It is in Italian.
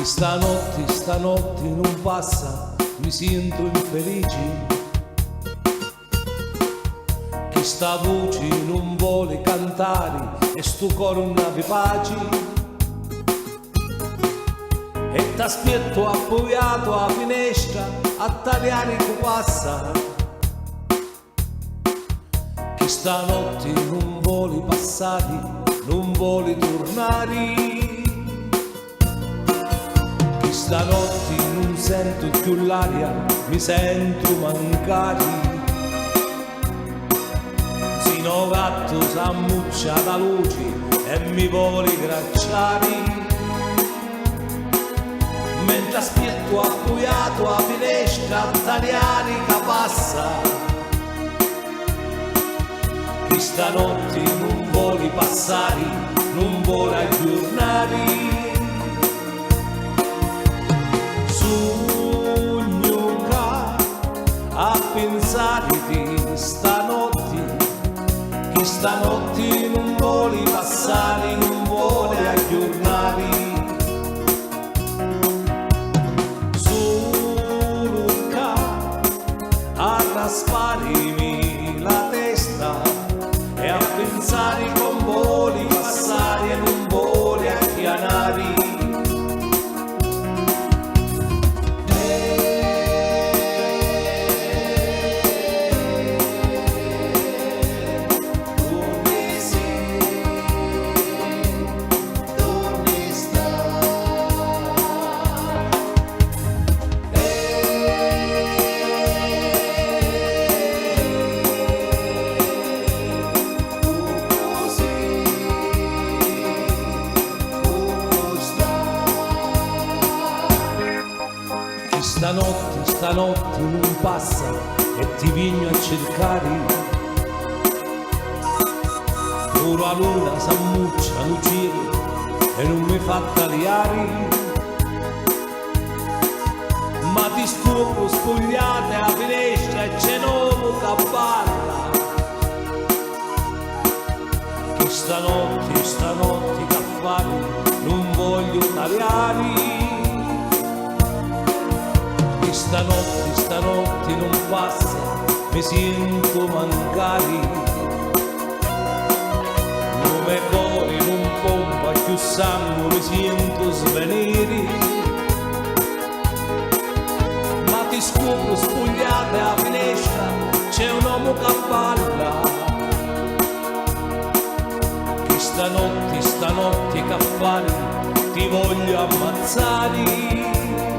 Stanotte non passa, mi sento infelice. Che sta voce non vuole cantare e sto coro non ha pace. E t'aspetto appoggiato a finestra a tagliare che passa. Che stanotte non vuole passare, non vuole tornare. Stanotte non sento più l'aria, mi sento mancare. Sino gatto s'ammuccia da luce e mi vuole gracciare. Mentre aspetto appoggiato a finestra a tagliare che passa. Che stanotte non vuole passare, non vuole aggiornare. Sogno a pensare di stanotte, che stanotte non vuole passare, non vuole aggiornare. Solo a rasparmi la testa e a pensare con vuole passare e non vuole acchianare. Stanotte non passa e ti vigno a cercare. Ora la luna s'ammuccia al cielo e non mi fa tagliare. Ma ti scopro spogliate a finestra e c'è nuovo che parla. Che stanotte che fare non voglio tagliare. Stanotte non passa, mi sento mancare. Non me cuore non pompa più sangue, mi sento svenire. Ma ti scopro spogliate a finestra, c'è un uomo che parla. Che stanotte che fare, ti voglio ammazzare.